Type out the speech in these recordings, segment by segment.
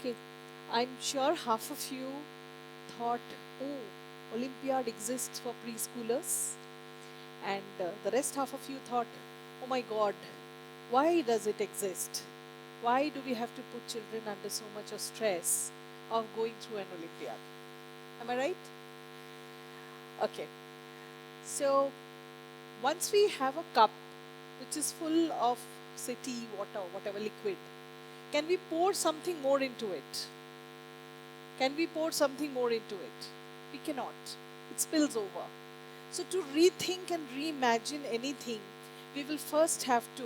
Okay, I'm sure half of you thought, oh, Olympiad exists for preschoolers, and the rest half of you thought, oh my God, why does it exist? Why do we have to put children under so much of stress of going through an Olympiad? Am I right? Okay, so once we have a cup which is full of, say, tea, water, whatever liquid, can we pour something more into it? Can we pour something more into it? We cannot. It spills over. So to rethink and reimagine anything, we will first have to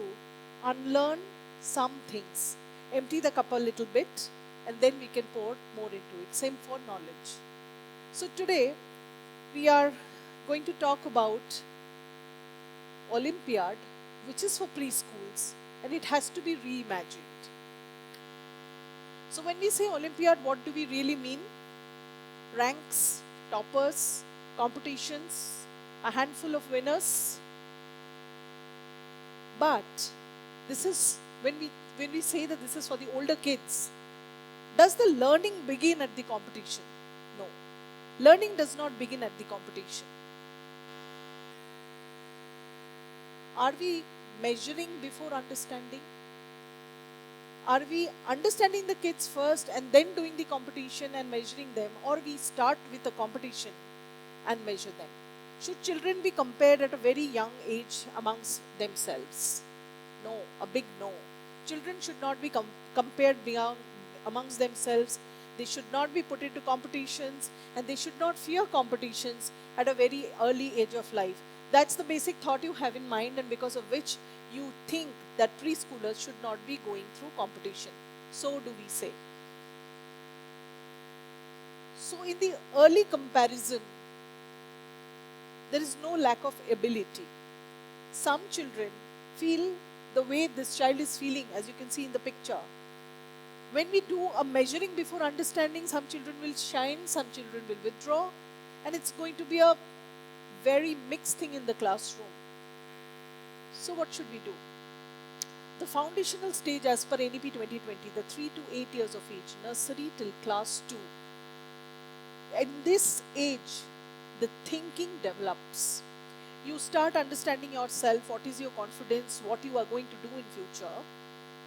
unlearn some things, empty the cup a little bit, and then we can pour more into it. Same for knowledge. So today, we are going to talk about Olympiad, which is for preschools, and it has to be reimagined. So when we say Olympiad, what do we really mean? Ranks, toppers, competitions, a handful of winners. But this is when we say that this is for the older kids. Does the learning begin at the competition? No. Learning does not begin at the competition. Are we measuring before understanding? Are we understanding the kids first and then doing the competition and measuring them, or we start with the competition and measure them? Should children be compared at a very young age amongst themselves? No, a big no. Children should not be compared amongst themselves. They should not be put into competitions, and they should not fear competitions at a very early age of life. That's the basic thought you have in mind, and because of which you think that preschoolers should not be going through competition. So do we say. So in the early comparison, there is no lack of ability. Some children feel the way this child is feeling, as you can see in the picture. When we do a measuring before understanding, some children will shine, some children will withdraw, and it's going to be a very mixed thing in the classroom. So what should we do? The foundational stage as per NEP 2020, the 3 to 8 years of age, nursery till class 2. In this age, the thinking develops. You start understanding yourself, what is your confidence, what you are going to do in future,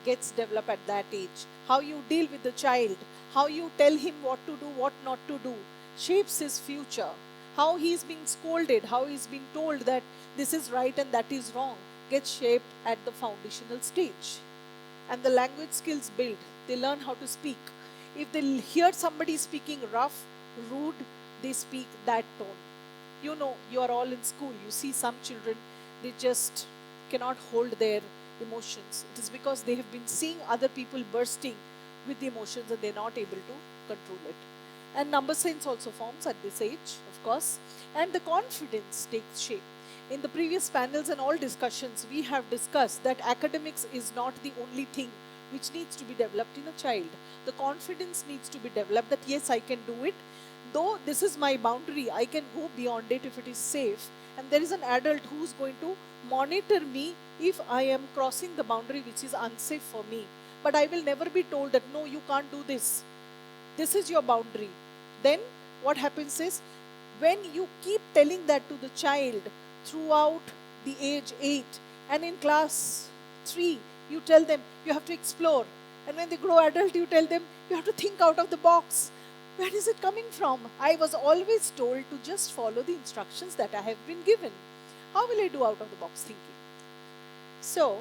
gets developed at that age. How you deal with the child, how you tell him what to do, what not to do, shapes his future. How he is being scolded, how he is being told that this is right and that is wrong, gets shaped at the foundational stage. And the language skills build. They learn how to speak. If they hear somebody speaking rough, rude, they speak that tone. You know, you are all in school. You see some children, they just cannot hold their emotions. It is because they have been seeing other people bursting with the emotions and they're not able to control it. And number sense also forms at this age, of course. And the confidence takes shape. In the previous panels and all discussions, we have discussed that academics is not the only thing which needs to be developed in a child. The confidence needs to be developed that yes, I can do it. Though this is my boundary, I can go beyond it if it is safe. And there is an adult who's going to monitor me if I am crossing the boundary which is unsafe for me. But I will never be told that no, you can't do this. This is your boundary. Then what happens is, when you keep telling that to the child throughout the age 8, and in class 3, you tell them you have to explore. And when they grow adult, you tell them you have to think out of the box. Where is it coming from? I was always told to just follow the instructions that I have been given. How will I do out of the box thinking? So,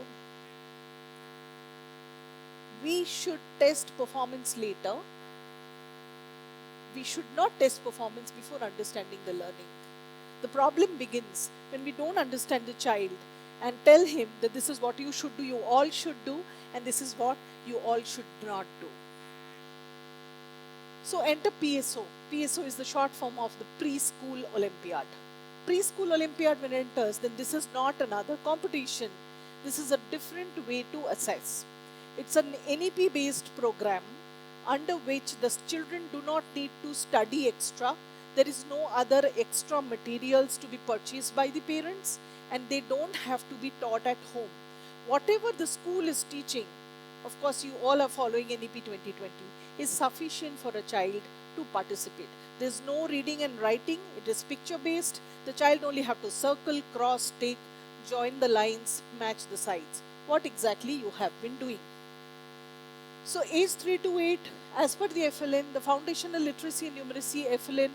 we should test performance later. We should not test performance before understanding the learning. The problem begins when we don't understand the child and tell him that this is what you should do, you all should do, and this is what you all should not do. So enter PSO. PSO is the short form of the Preschool Olympiad. Preschool Olympiad, when it enters, then this is not another competition. This is a different way to assess. It's an NEP-based program under which the children do not need to study extra. There is no other extra materials to be purchased by the parents, and they don't have to be taught at home. Whatever the school is teaching, of course you all are following NEP 2020, is sufficient for a child to participate. There's no reading and writing, it is picture based. The child only have to circle, cross, tick, join the lines, match the sides. What exactly you have been doing. So age 3 to 8, as per the FLN, the Foundational Literacy and Numeracy FLN,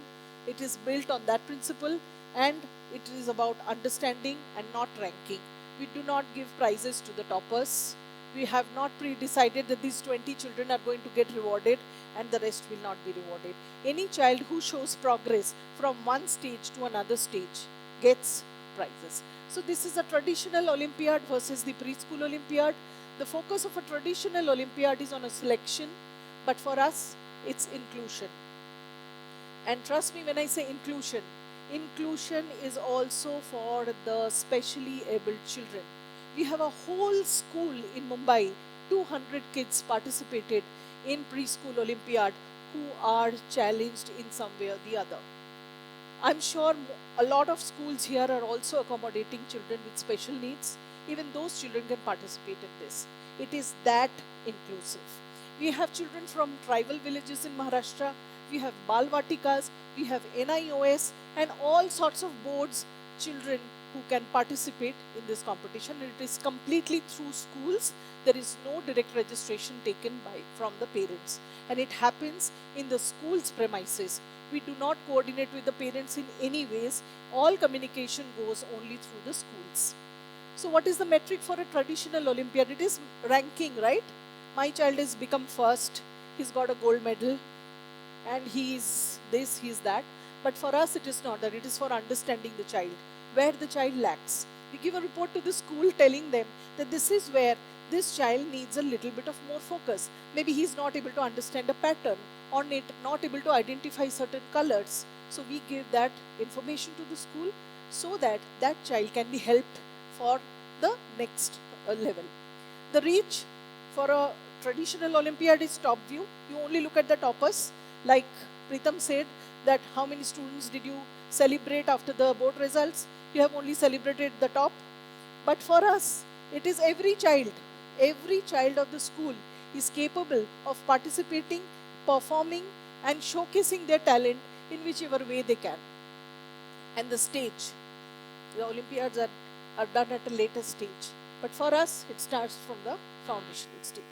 it is built on that principle, and it is about understanding and not ranking. We do not give prizes to the toppers. We have not pre-decided that these 20 children are going to get rewarded and the rest will not be rewarded. Any child who shows progress from one stage to another stage gets prizes. So this is a traditional Olympiad versus the preschool Olympiad. The focus of a traditional Olympiad is on a selection, but for us, it's inclusion. And trust me when I say inclusion, inclusion is also for the specially abled children. We have a whole school in Mumbai, 200 kids participated in Preschool Olympiad who are challenged in some way or the other. I'm sure a lot of schools here are also accommodating children with special needs. Even those children can participate in this. It is that inclusive. We have children from tribal villages in Maharashtra. We have Balvatikas, we have NIOS, and all sorts of boards, children who can participate in this competition. It is completely through schools. There is no direct registration taken from the parents. And it happens in the school's premises. We do not coordinate with the parents in any ways. All communication goes only through the schools. So what is the metric for a traditional Olympiad? It is ranking, right? My child has become first. He's got a gold medal. And he's this, he's that. But for us, it is not that. It is for understanding the child, where the child lacks. We give a report to the school telling them that this is where this child needs a little bit of more focus. Maybe he's not able to understand a pattern or not able to identify certain colors. So we give that information to the school so that that child can be helped for the next level. The reach for a traditional Olympiad is top view. You only look at the toppers. Like Pritam said, that how many students did you celebrate after the board results? You have only celebrated the top. But for us, it is every child of the school is capable of participating, performing, and showcasing their talent in whichever way they can. And the stage, the Olympiads are done at a later stage. But for us, it starts from the foundational stage.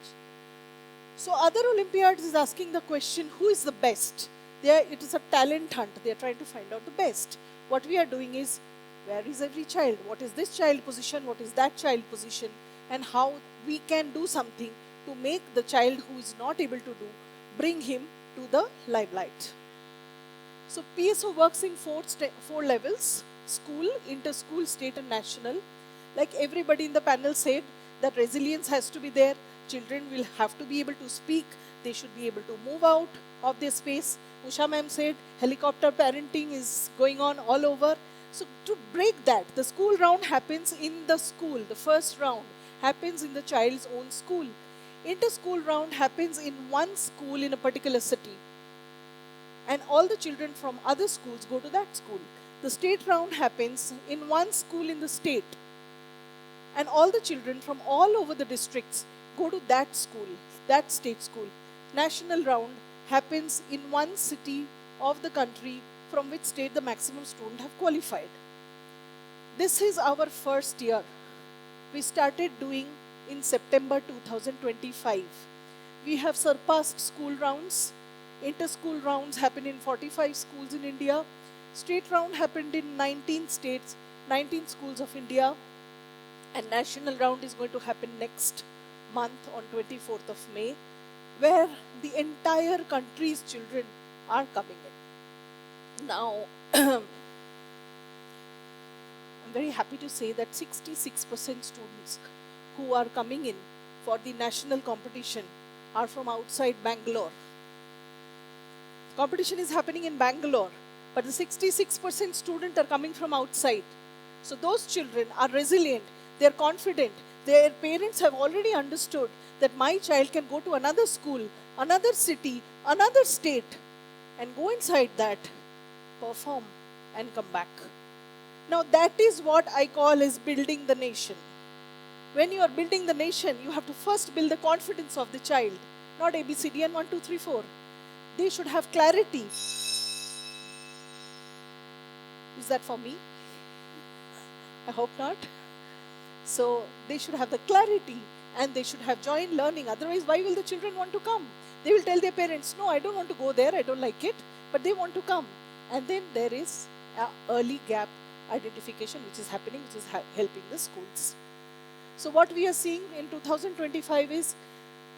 So other Olympiads is asking the question, who is the best? It is a talent hunt. They are trying to find out the best. What we are doing is, where is every child? What is this child position? What is that child position? And how we can do something to make the child who is not able to do, bring him to the limelight. So PSO works in four levels: school, inter-school, state and national. Like everybody in the panel said, that resilience has to be there. Children will have to be able to speak. They should be able to move out of their space. Usha ma'am said helicopter parenting is going on all over. So to break that, the school round happens in the school. The first round happens in the child's own school. Inter-school round happens in one school in a particular city. And all the children from other schools go to that school. The state round happens in one school in the state. And all the children from all over the districts go to that school, that state school. National round happens in one city of the country from which state the maximum students have qualified. This is our first year. We started doing in September 2025. We have surpassed school rounds. Inter-school rounds happen in 45 schools in India. State round happened in 19 states, 19 schools of India. And national round is going to happen next month on 24th of May, where the entire country's children are coming in. Now, I'm very happy to say that 66% students who are coming in for the national competition are from outside Bangalore. The competition is happening in Bangalore, but the 66% students are coming from outside. So those children are resilient, they're confident. Their parents have already understood that my child can go to another school, another city, another state, and go inside that, perform, and come back. Now that is what I call as building the nation. When you are building the nation, you have to first build the confidence of the child, not ABCD and 1, 2, 3, 4. They should have clarity. Is that for me? I hope not. So they should have the clarity and they should have joy in learning. Otherwise, why will the children want to come? They will tell their parents, no, I don't want to go there, I don't like it, but they want to come. And then there is an early gap identification which is happening, which is helping the schools. So what we are seeing in 2025 is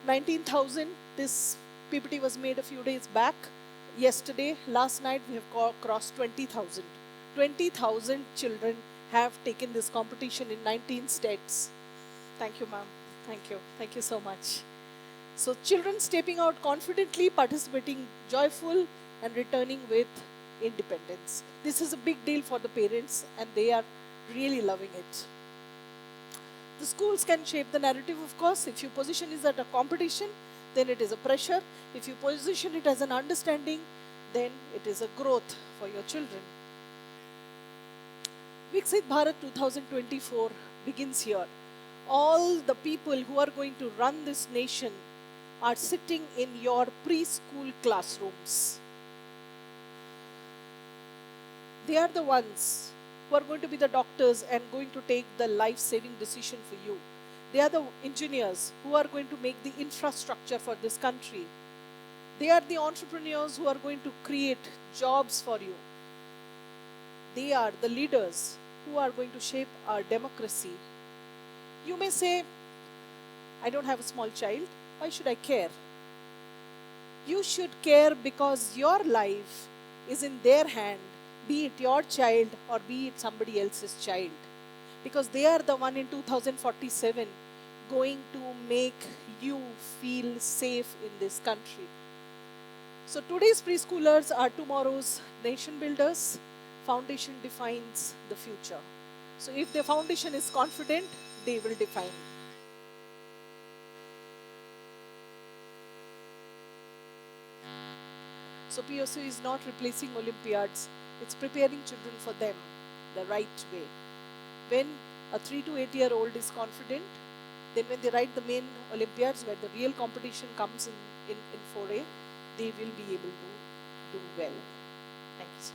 19,000. This PPT was made a few days back. Yesterday, last night, we have crossed 20,000. 20,000 children have taken this competition in 19 states. Thank you, ma'am. Thank you. Thank you so much. So children stepping out confidently, participating joyful, and returning with independence. This is a big deal for the parents, and they are really loving it. The schools can shape the narrative, of course. If you position it as a competition, then it is a pressure. If you position it as an understanding, then it is a growth for your children. Viksit Bharat 2024 begins here. All the people who are going to run this nation are sitting in your preschool classrooms. They are the ones who are going to be the doctors and going to take the life-saving decision for you. They are the engineers who are going to make the infrastructure for this country. They are the entrepreneurs who are going to create jobs for you. They are the leaders who are going to shape our democracy. You may say, I don't have a small child. Why should I care? You should care because your life is in their hand, be it your child or be it somebody else's child. Because they are the one in 2047 going to make you feel safe in this country. So today's preschoolers are tomorrow's nation builders. Foundation defines the future. So if the foundation is confident, they will define. So POC is not replacing Olympiads. It's preparing children for them the right way. When a 3 to 8-year-old is confident, then when they write the main Olympiads where the real competition comes in 4A, they will be able to do well. Thank you, sir.